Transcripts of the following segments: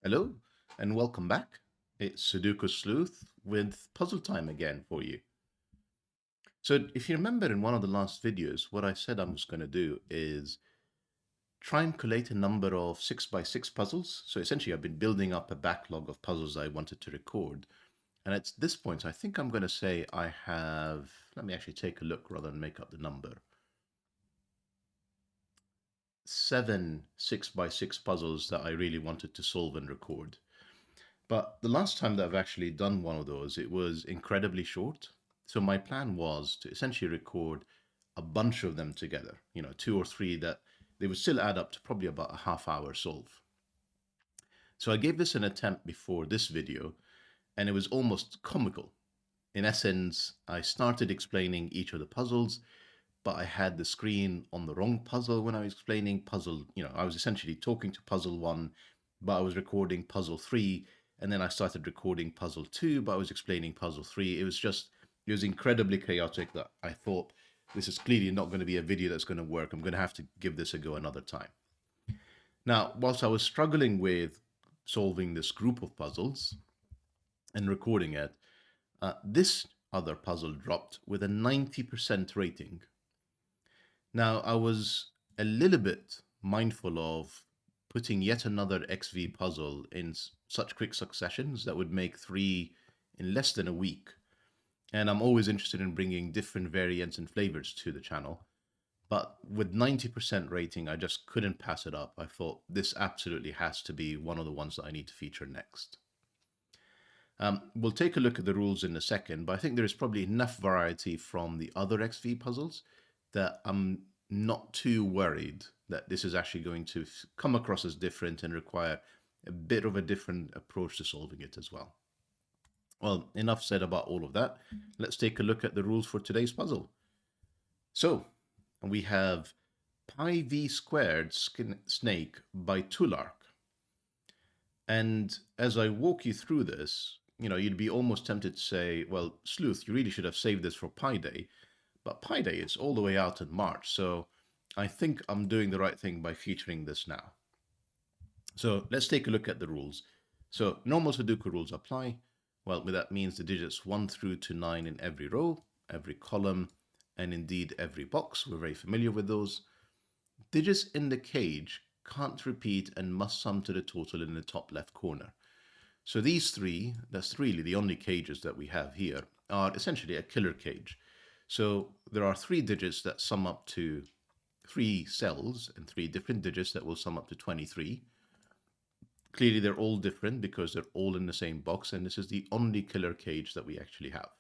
Hello and welcome back. It's Sudoku Sleuth with puzzle time again for you. So if you remember in one of the last videos, what I said I was going to do is try and collate a number of 6x6 puzzles. So essentially I've been building up a backlog of puzzles I wanted to record. And at this point, I think I'm going to say I have, let me actually take a look rather than make up the number. 7 6x6 puzzles that I really wanted to solve and record. But the last time that I've actually done one of those, it was incredibly short. So my plan was to essentially record a bunch of them together, two or three that they would still add up to probably about a half hour solve. So I gave this an attempt before this video, and it was almost comical. In essence, I started explaining each of the puzzles, but I had the screen on the wrong puzzle when I was explaining puzzle. I was essentially talking to puzzle one, but I was recording puzzle three, and then I started recording puzzle two, but I was explaining puzzle three. It was incredibly chaotic that I thought this is clearly not going to be a video that's going to work. I'm going to have to give this a go another time. Now, whilst I was struggling with solving this group of puzzles and recording it, this other puzzle dropped with a 90% rating. Now, I was a little bit mindful of putting yet another XV puzzle in such quick successions that would make 3 in less than a week. And I'm always interested in bringing different variants and flavors to the channel. But with 90% rating, I just couldn't pass it up. I thought this absolutely has to be one of the ones that I need to feature next. We'll take a look at the rules in a second, but I think there is probably enough variety from the other XV puzzles that I'm not too worried that this is actually going to come across as different and require a bit of a different approach to solving it as well. Well, enough said about all of that. Let's take a look at the rules for today's puzzle. So, we have pi v squared snake by Tulrak. And as I walk you through this, you'd be almost tempted to say, well, Sleuth, you really should have saved this for Pi Day. But Pi Day is all the way out in March, so I think I'm doing the right thing by featuring this now. So let's take a look at the rules. So normal Sudoku rules apply. Well, that means the digits 1 through to 9 in every row, every column, and indeed every box. We're very familiar with those. Digits in the cage can't repeat and must sum to the total in the top left corner. So these three, that's really the only cages that we have here, are essentially a killer cage. So there are 3 digits that sum up to 3 cells and 3 different digits that will sum up to 23. Clearly they're all different because they're all in the same box, and this is the only killer cage that we actually have.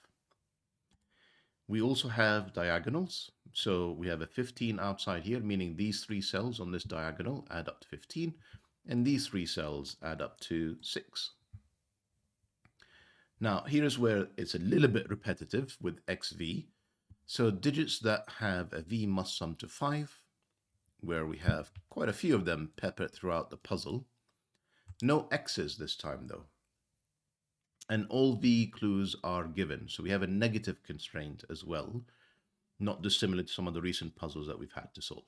We also have diagonals. So we have a 15 outside here, meaning these 3 cells on this diagonal add up to 15, and these 3 cells add up to 6. Now, here's where it's a little bit repetitive with XV. So digits that have a V must sum to 5, where we have quite a few of them peppered throughout the puzzle. No X's this time, though. And all V clues are given. So we have a negative constraint as well, not dissimilar to some of the recent puzzles that we've had to solve.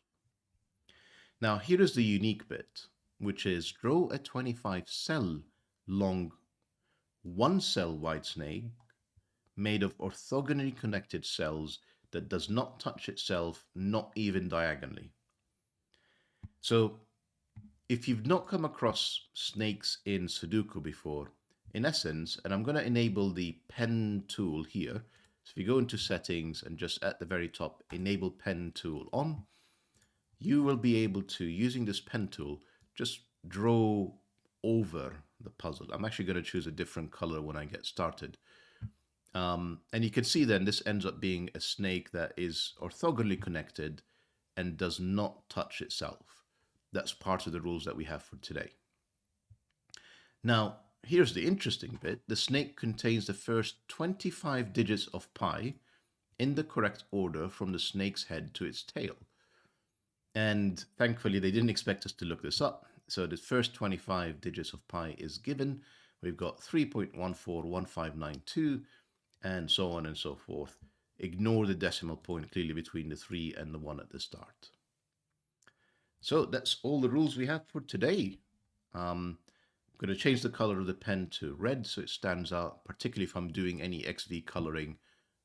Now, here is the unique bit, which is draw a 25 cell long 1 cell wide snake made of orthogonally connected cells that does not touch itself, not even diagonally. So if you've not come across snakes in Sudoku before, in essence, and I'm going to enable the pen tool here. So if you go into settings and just at the very top, enable pen tool on, you will be able to, using this pen tool, just draw over the puzzle. I'm actually going to choose a different color when I get started. And you can see then this ends up being a snake that is orthogonally connected and does not touch itself. That's part of the rules that we have for today. Now, here's the interesting bit. The snake contains the first 25 digits of pi in the correct order from the snake's head to its tail. And thankfully, they didn't expect us to look this up. So the first 25 digits of pi is given. We've got 3.141592 and so on and so forth. Ignore the decimal point clearly between the 3 and the 1 at the start. So that's all the rules we have for today. I'm going to change the color of the pen to red so it stands out, particularly if I'm doing any XV coloring.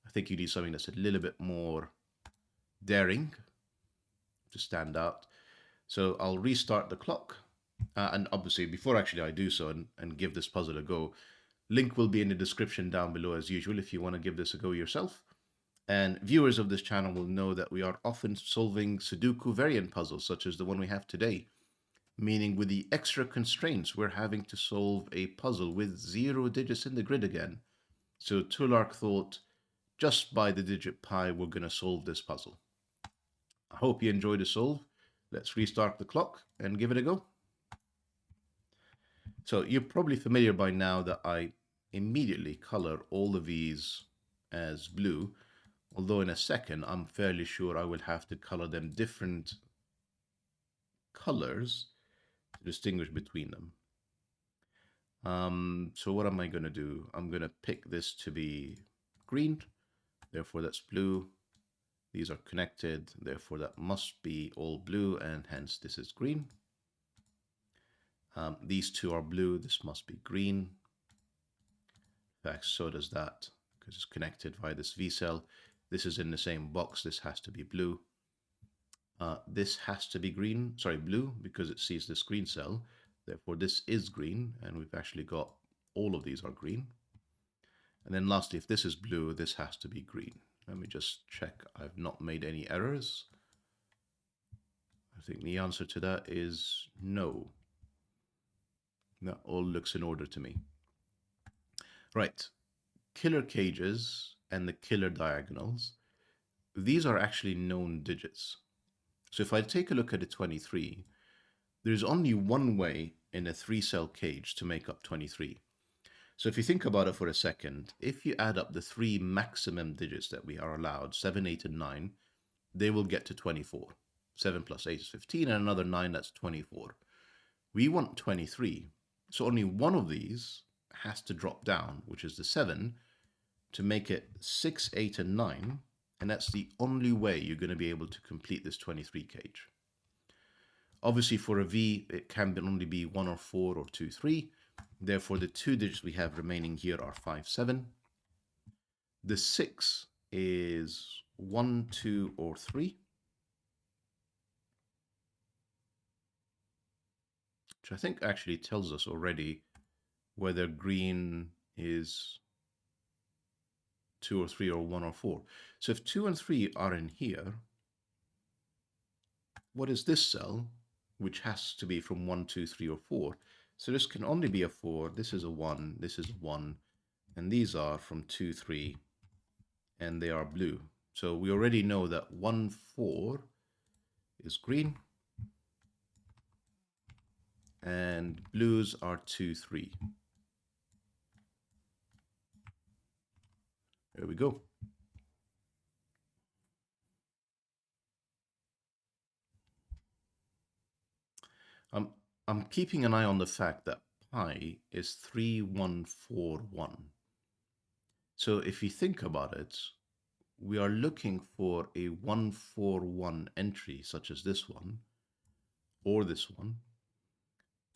I think you need something that's a little bit more daring to stand out. So I'll restart the clock. And obviously, before actually I do so and give this puzzle a go, link will be in the description down below as usual if you want to give this a go yourself. And viewers of this channel will know that we are often solving Sudoku variant puzzles, such as the one we have today, meaning with the extra constraints, we're having to solve a puzzle with 0 digits in the grid again. So Tulrak thought, just by the digit pi, we're going to solve this puzzle. I hope you enjoyed the solve. Let's restart the clock and give it a go. So you're probably familiar by now that I immediately color all of these as blue, although in a second I'm fairly sure I will have to color them different colors to distinguish between them. So what am I going to do? I'm going to pick this to be green, therefore that's blue. These are connected, therefore that must be all blue, and hence this is green. These two are blue, this must be green. In fact, so does that, because it's connected via this V cell. This is in the same box, this has to be blue. This has to be green, sorry, blue, because it sees this green cell. Therefore, this is green, and we've actually got all of these are green. And then lastly, if this is blue, this has to be green. Let me just check I've not made any errors. I think the answer to that is no. That all looks in order to me. Right, killer cages and the killer diagonals. These are actually known digits. So if I take a look at a 23, there's only one way in a 3-cell cage to make up 23. So if you think about it for a second, if you add up the 3 maximum digits that we are allowed, 7, 8, and 9, they will get to 24. 7 plus 8 is 15, and another 9, that's 24. We want 23, so only one of these has to drop down, which is the 7, to make it 6, 8, and 9, and that's the only way you're going to be able to complete this 23 cage. Obviously, for a V, it can only be 1 or 4 or 2, 3. Therefore, the 2 digits we have remaining here are 5, 7. The 6 is 1, 2, or 3, which I think actually tells us already whether green is 2 or 3 or 1 or 4. So if 2 and 3 are in here, what is this cell, which has to be from 1, 2, 3, or 4? So this can only be a 4, this is a 1, this is a 1, and these are from 2, 3, and they are blue. So we already know that 1, 4 is green, and blues are 2, 3. There we go. I'm keeping an eye on the fact that pi is 3141. So if you think about it, we are looking for a 141 entry, such as this one, or this one.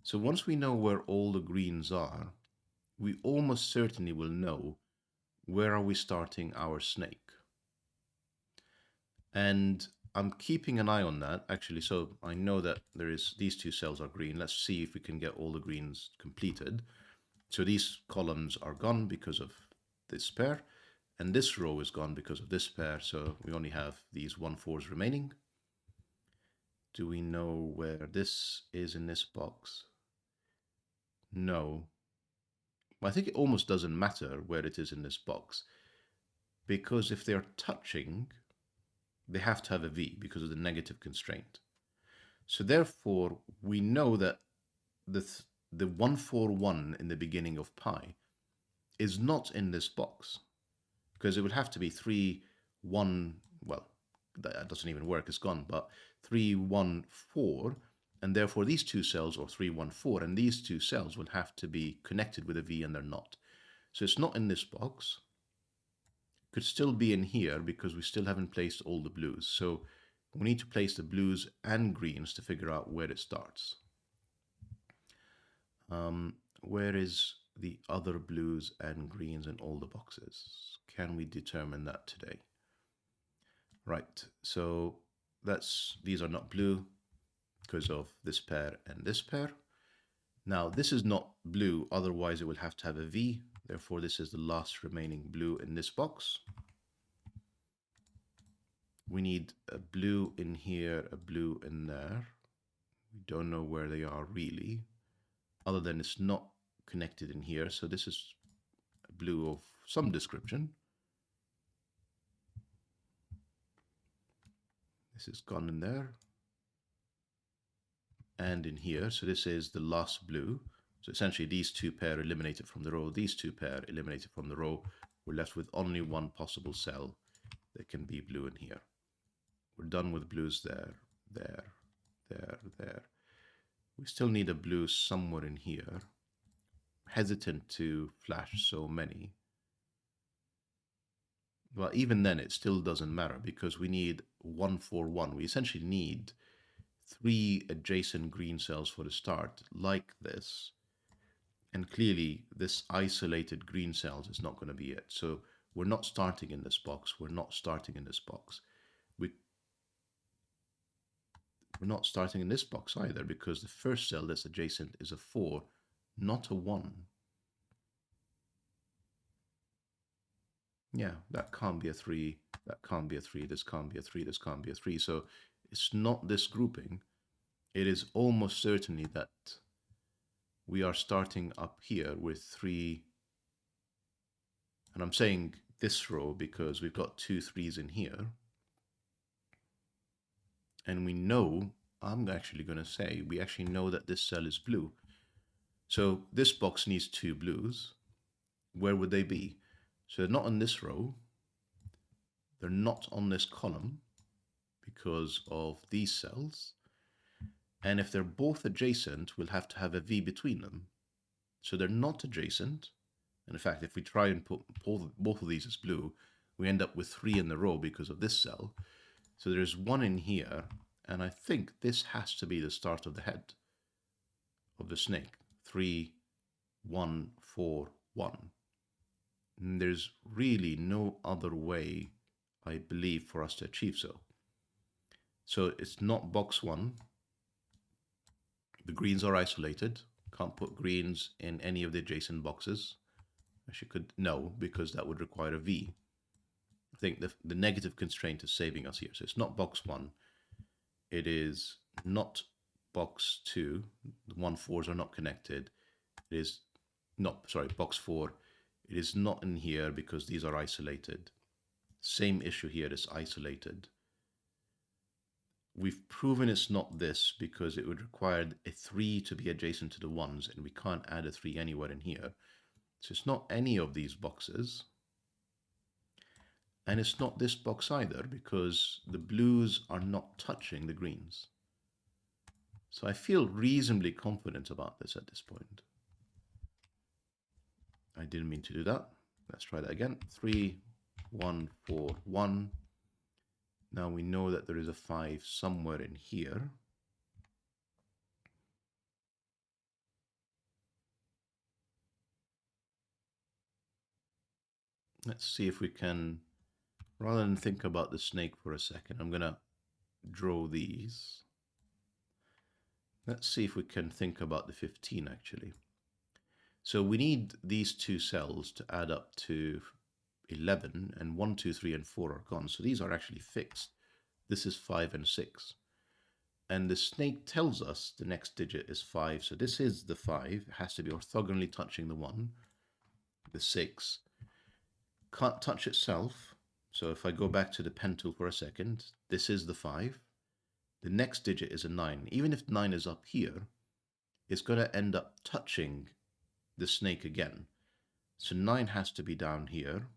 So once we know where all the greens are, we almost certainly will know where are we starting our snake. And I'm keeping an eye on that, actually, so I know that these 2 cells are green. Let's see if we can get all the greens completed. So these columns are gone because of this pair, and this row is gone because of this pair, so we only have these 1-4s remaining. Do we know where this is in this box? No. I think it almost doesn't matter where it is in this box, because if they're touching, they have to have a V because of the negative constraint. So therefore, we know that the 141 in the beginning of pi is not in this box, because it would have to be 3, 1, well, that doesn't even work, it's gone, but 3, 1, 4, and therefore these 2 cells, or 3, 1, 4, and these 2 cells would have to be connected with a V, and they're not. So it's not in this box. Could still be in here because we still haven't placed all the blues. So we need to place the blues and greens to figure out where it starts. where is the other blues and greens in all the boxes? Can we determine that today? Right, so these are not blue because of this pair and this pair. Now this is not blue, otherwise it will have to have a V. Therefore, this is the last remaining blue in this box. We need a blue in here, a blue in there. We don't know where they are really, other than it's not connected in here. So this is a blue of some description. This is gone in there. And in here, so this is the last blue. So essentially these two pair eliminated from the row, these two pair eliminated from the row. We're left with only one possible cell that can be blue in here. We're done with blues there, there, there, there. We still need a blue somewhere in here. Hesitant to flash so many. Well, even then it still doesn't matter because we need 1 4 1. We essentially need 3 adjacent green cells for the start, like this. And clearly, this isolated green cells is not going to be it. So we're not starting in this box. We're not starting in this box. We're not starting in this box either because the first cell that's adjacent is a 4, not a 1. Yeah, that can't be a 3. That can't be a 3. This can't be a 3. This can't be a 3. So it's not this grouping. It is almost certainly that we are starting up here with 3. And I'm saying this row because we've got 2 3s in here. And we know, I'm actually going to say, we actually know that this cell is blue. So this box needs 2 blues. Where would they be? So they're not on this row. They're not on this column because of these cells. And if they're both adjacent, we'll have to have a V between them. So they're not adjacent. And in fact, if we try and put both of these as blue, we end up with 3 in the row because of this cell. So there's 1 in here, and I think this has to be the start of the head of the snake. 3, 1, 4, 1. And there's really no other way, I believe, for us to achieve so. So it's not box 1. The greens are isolated. Can't put greens in any of the adjacent boxes. Actually could, no, because that would require a V. I think the negative constraint is saving us here. So it's not box 1. It is not box 2. The 1 4s are not connected. It is not, sorry, box 4. It is not in here because these are isolated. Same issue here, is isolated. We've proven it's not this because it would require a 3 to be adjacent to the 1s, and we can't add a 3 anywhere in here. So it's not any of these boxes. And it's not this box either because the blues are not touching the greens. So I feel reasonably confident about this at this point. I didn't mean to do that. Let's try that again. 3, 1, 4, 1. Now we know that there is a 5 somewhere in here. Let's see if we can, rather than think about the snake for a second, I'm going to draw these. Let's see if we can think about the 15 actually. So we need these 2 cells to add up to 11, and 1, 2, 3, and 4 are gone. So these are actually fixed. This is 5 and 6. And the snake tells us the next digit is 5. So this is the 5. It has to be orthogonally touching the 1. The 6 can't touch itself. So if I go back to the pen tool for a second, this is the 5. The next digit is a 9. Even if 9 is up here, it's going to end up touching the snake again. So 9 has to be down here.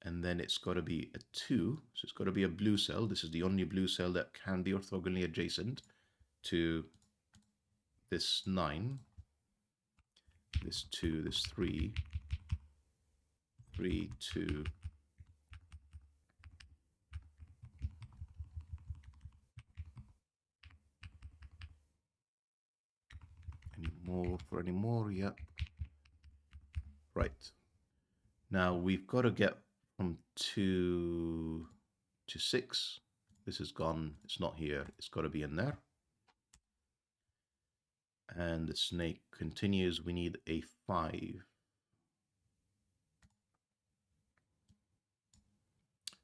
And then it's got to be a 2. So it's got to be a blue cell. This is the only blue cell that can be orthogonally adjacent to this 9. This 2, this 3. 3, 2. Any more for any more. Yeah. Right. Now we've got to get from 2 to 6. This is gone. It's not here. It's got to be in there. And the snake continues. We need a 5.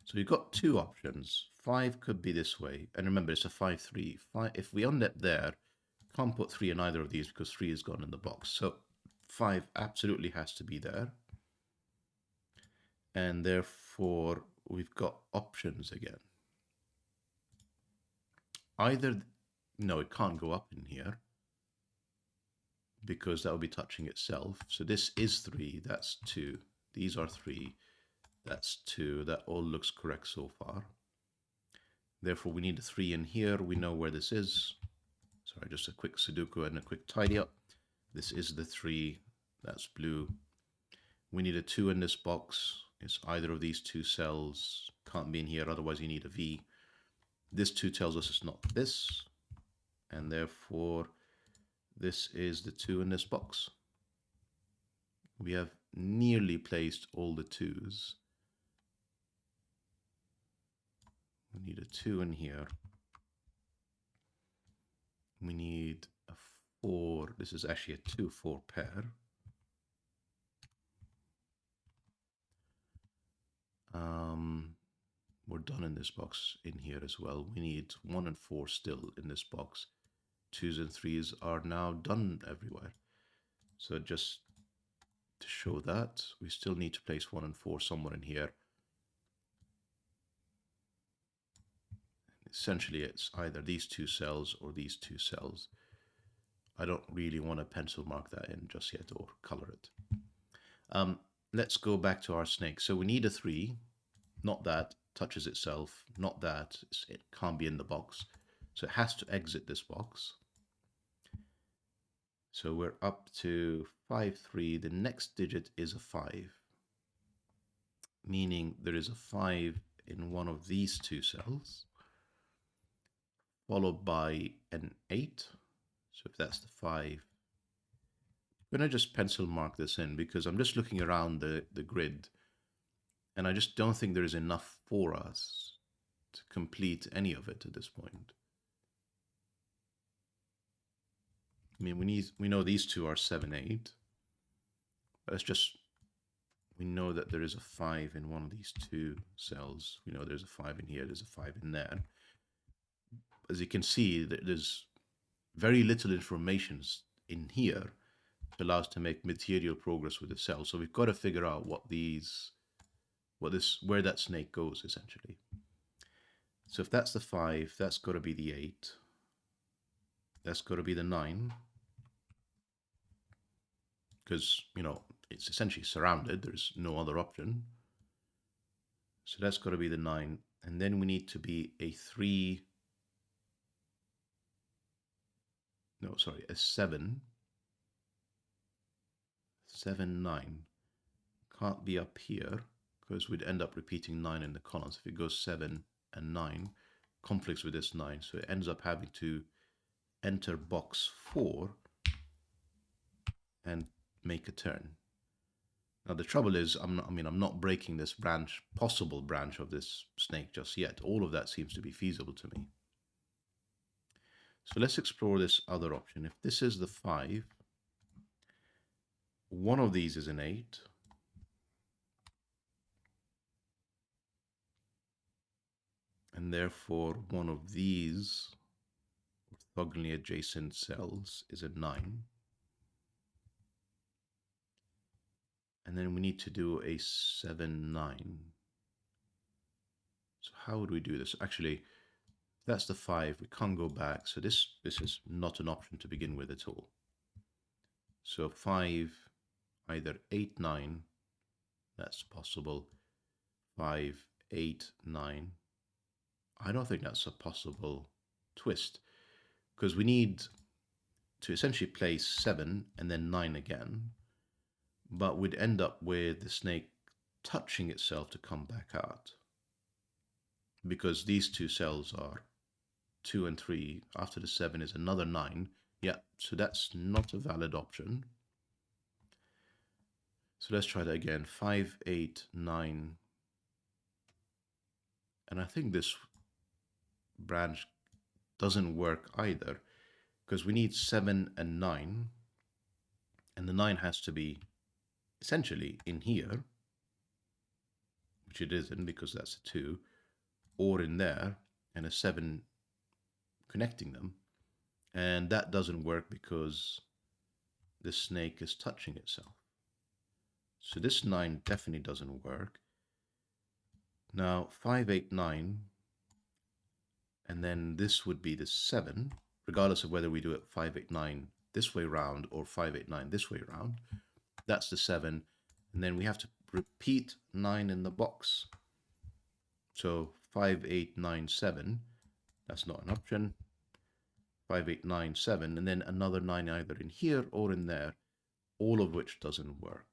So we've got 2 options. 5 could be this way. And remember, it's a 5-3. If we end up there, can't put 3 in either of these because 3 is gone in the box. So 5 absolutely has to be there. And therefore, we've got options again. Either, no, it can't go up in here because that will be touching itself. So this is 3, that's 2. These are 3, that's 2. That all looks correct so far. Therefore, we need a 3 in here. We know where this is. Sorry, just a quick Sudoku and a quick tidy up. This is the 3, that's blue. We need a 2 in this box. It's either of these 2 cells. Can't be in here, otherwise you need a V. This 2 tells us it's not this. And therefore, this is the 2 in this box. We have nearly placed all the 2s. We need a 2 in here. We need a 4. This is actually a 2-4 pair. We're done in this box in here as well. We need 1 and 4 still in this box. 2s and 3s are now done everywhere. So just to show that, we still need to place 1 and 4 somewhere in here. Essentially, it's either these 2 cells or these 2 cells. I don't really want to pencil mark that in just yet or color it. Let's go back to our snake. So we need a 3, not that, touches itself, not that, it can't be in the box. So it has to exit this box. So we're up to 5-3. The next digit is a 5, meaning there is a 5 in one of these 2 cells, followed by an 8. So if that's the 5, I'm going to just pencil mark this in because I'm just looking around the grid and I just don't think there is enough for us to complete any of it at this point. I mean, we know these 2 are 7, 8. But it's just, we know that there is a 5 in one of these 2 cells. We know there's a 5 in here, there's a 5 in there. As you can see, there's very little information in here to allow us to make material progress with the cell. So we've got to figure out where that snake goes, essentially. So if that's the 5, that's got to be the 8. That's got to be the 9. Because, you know, it's essentially surrounded. There's no other option. So that's got to be the 9. And then we need to be a 3. No, sorry, a 7. 7, 9. Can't be up here because we'd end up repeating 9 in the columns. If it goes 7 and 9, conflicts with this 9. So it ends up having to enter box 4 and make a turn. Now the trouble is, I'm not breaking this possible branch of this snake just yet. All of that seems to be feasible to me. So let's explore this other option. If this is the 5, one of these is an 8. And therefore one of these orthogonally adjacent cells is a 9. And then we need to do a 7, 9. So how would we do this? Actually, that's the 5. We can't go back. So this is not an option to begin with at all. So 5, either 8, 9. That's possible. 5, 8, 9. I don't think that's a possible twist because we need to essentially place 7 and then 9 again. But we'd end up with the snake touching itself to come back out. Because these 2 cells are 2 and 3. After the 7 is another 9. Yeah, so that's not a valid option. So let's try that again. 5, 8, 9. And I think this branch doesn't work either because we need 7 and 9. And the 9 has to be essentially in here, which it isn't because that's a 2, or in there, and a 7 connecting them. And that doesn't work because the snake is touching itself. So this 9 definitely doesn't work. Now 5, 8, 9, and then this would be the 7, regardless of whether we do it 5, 8, 9 this way round or 5, 8, 9 this way round. That's the 7. And then we have to repeat 9 in the box. So 5, 8, 9, 7. That's not an option. 5, 8, 9, 7. And then another 9 either in here or in there, all of which doesn't work.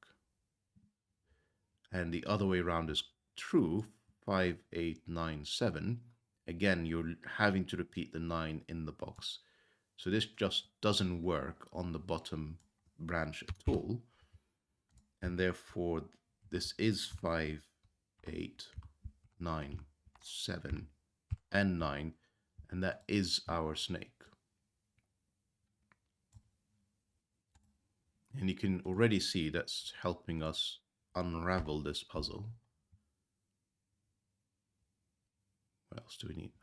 And the other way around is true. 5, 8, 9, 7. Again, you're having to repeat the 9 in the box. So this just doesn't work on the bottom branch at all. And therefore, this is 5, 8, 9, 7, and 9. And that is our snake. And you can already see that's helping us unravel this puzzle. What else do we need?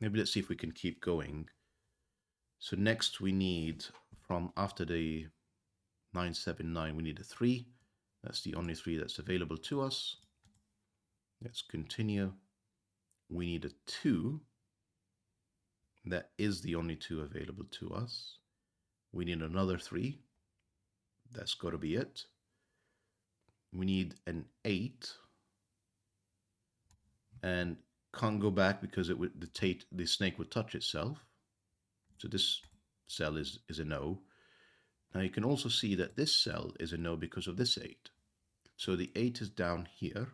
Maybe let's see if we can keep going. So next we need, from after the 979, we need a 3. That's the only 3 that's available to us. Let's continue. We need a 2. That is the only 2 available to us. We need another 3. That's got to be it. We need an 8. And can't go back because it would the snake would touch itself. So this cell is a no. Now you can also see that this cell is a no because of this 8. So the 8 is down here,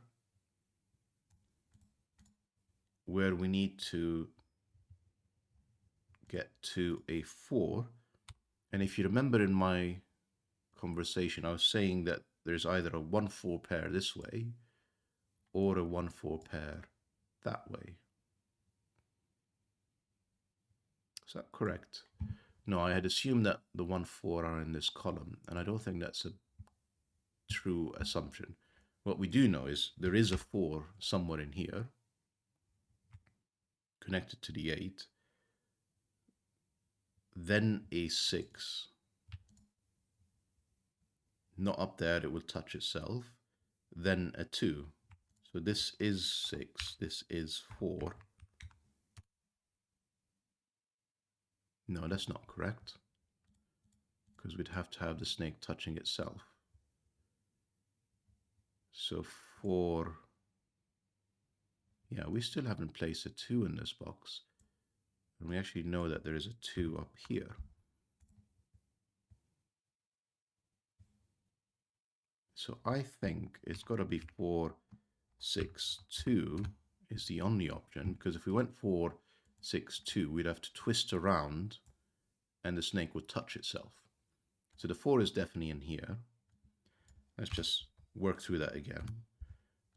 where we need to get to a 4. And if you remember in my conversation, I was saying that there's either a 1-4 pair this way or a 1-4 pair that way. Is that correct? No, I had assumed that the 1-4 are in this column, and I don't think that's a true assumption. What we do know is there is a 4 somewhere in here connected to the 8, then a 6, not up there, it will touch itself, then a 2. So this is 6, this is 4. No, that's not correct, because we'd have to have the snake touching itself. So 4, yeah, we still haven't placed a 2 in this box. And we actually know that there is a 2 up here. So I think it's got to be 4, 6, 2 is the only option, because if we went 4, 6, 2, we'd have to twist around and the snake would touch itself. So the 4 is definitely in here. Let's just work through that again.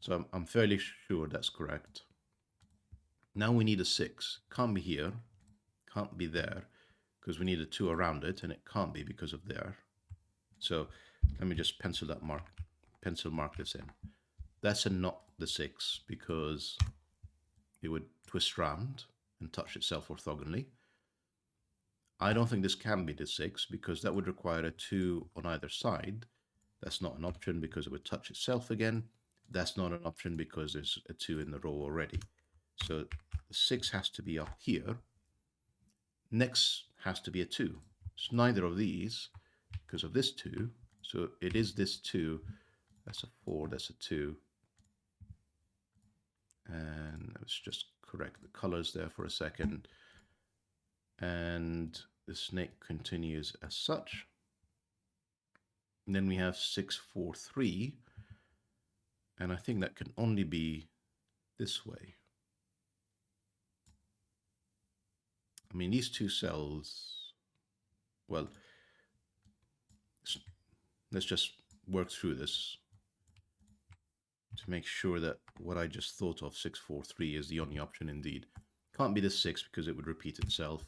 So I'm fairly sure that's correct. Now we need a 6. Can't be here, can't be there, because we need a 2 around it, and it can't be because of there. So let me just pencil mark this in. That's not the 6 because it would twist round and touch itself orthogonally. I don't think this can be the 6 because that would require a 2 on either side. That's not an option because it would touch itself again. That's not an option because there's a 2 in the row already. So the 6 has to be up here. Next has to be a 2. It's neither of these because of this 2. So it is this 2. That's a 4, that's a 2. And let's just correct the colors there for a second. And the snake continues as such. And then we have 6, 4, 3. And I think that can only be this way. I mean, these two cells well, let's just work through this to make sure that what I just thought of, 643, is the only option indeed. Can't be this 6 because it would repeat itself.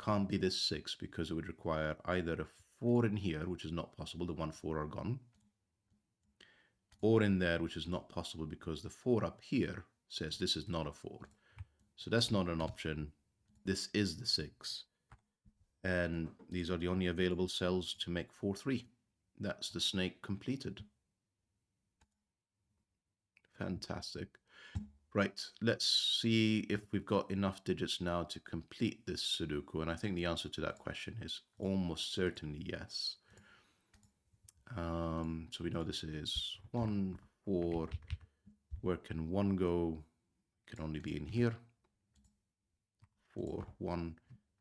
Can't be this 6 because it would require either a 4 in here, which is not possible, the 1, 4 are gone, or in there, which is not possible because the 4 up here says this is not a 4. So that's not an option. This is the 6. And these are the only available cells to make 4, 3. That's the snake completed. Fantastic. Right, let's see if we've got enough digits now to complete this Sudoku. And I think the answer to that question is almost certainly yes. So we know this is 1, 4. Where can 1 go? It can only be in here. 4, 1.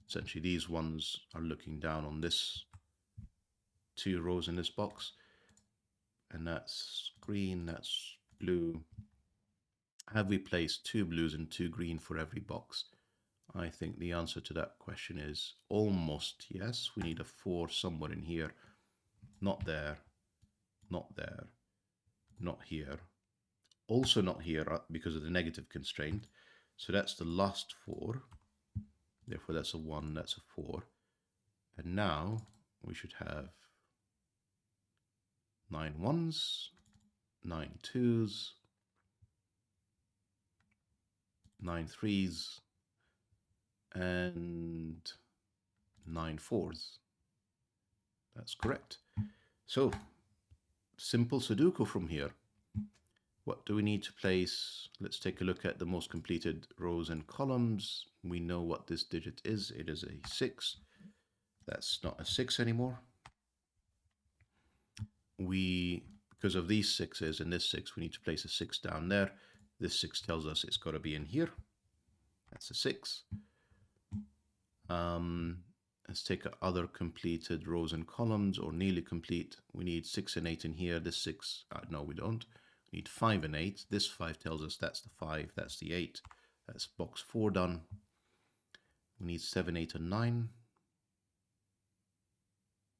Essentially, these ones are looking down on this 2 rows in this box. And that's green, that's blue. Have we placed 2 blues and 2 green for every box? I think the answer to that question is almost yes. We need a 4 somewhere in here. Not there, not there, not here. Also not here because of the negative constraint. So that's the last 4. Therefore, that's a 1, that's a 4. And now we should have 9 1s, 9 2s, 9 3s, and 9 4s. That's correct. So, simple Sudoku from here. What do we need to place? Let's take a look at the most completed rows and columns. We know what this digit is. It is a 6. That's not a 6 anymore. Because of these 6s and this 6, we need to place a 6 down there. This 6 tells us it's got to be in here. That's a 6. Let's take other completed rows and columns, or nearly complete. We need 6 and 8 in here. This 6, no, we don't. We need 5 and 8. This 5 tells us that's the 5, that's the 8. That's box 4 done. We need 7, 8, and 9.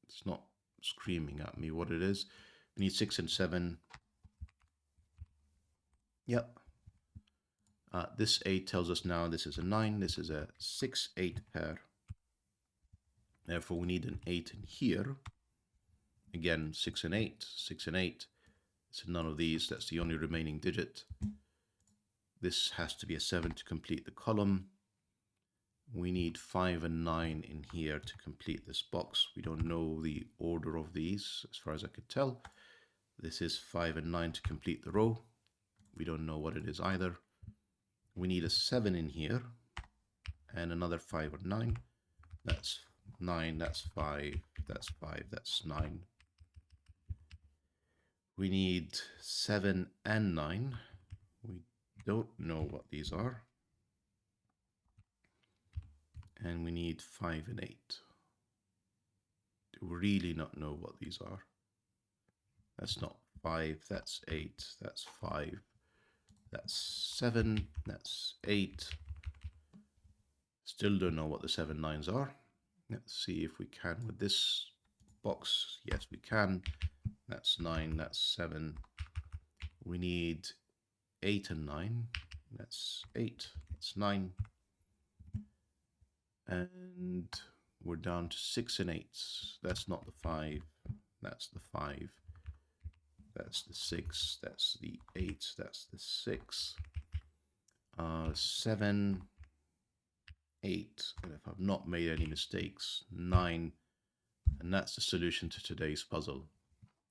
It's not screaming at me what it is. We need 6 and 7. Yep. This 8 tells us now this is a 9. This is a 6, 8 pair. Therefore, we need an 8 in here. Again, 6 and 8, 6 and 8. So none of these, that's the only remaining digit. This has to be a 7 to complete the column. We need 5 and 9 in here to complete this box. We don't know the order of these, as far as I could tell. This is 5 and 9 to complete the row. We don't know what it is either. We need a 7 in here, and another 5 or 9. That's 9, that's 5, that's 5, that's 9. We need 7 and 9. We don't know what these are. And we need 5 and 8. Do really not know what these are. That's not 5, that's 8, that's 5, that's 7, that's 8. Still don't know what the 7 9s are. Let's see if we can with this box. Yes, we can. That's 9, that's 7. We need 8 and 9. That's 8, that's 9. And we're down to 6 and 8. That's not the 5. That's the 5. That's the 6. That's the 8. That's the 6. 7, 8. And if I've not made any mistakes, 9. And that's the solution to today's puzzle.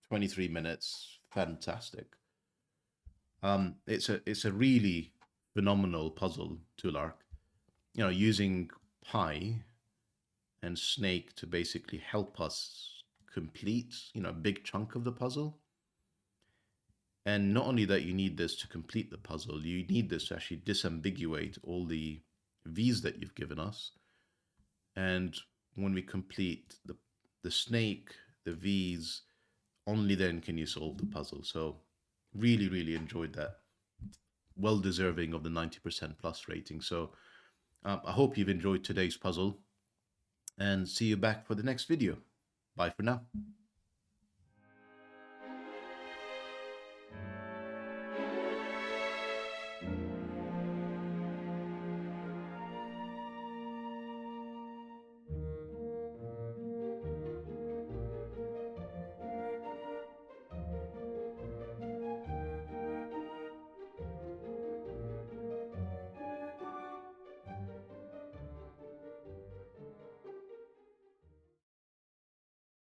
23 minutes. Fantastic. It's a really phenomenal puzzle, Tulrak. You know, using pi and snake to basically help us complete, a big chunk of the puzzle. And not only that, you need this to complete the puzzle, you need this to actually disambiguate all the V's that you've given us. And when we complete the snake, the V's, only then can you solve the puzzle. So really, really enjoyed that. Well deserving of the 90% plus rating. So I hope you've enjoyed today's puzzle. and see you back for the next video. Bye for now.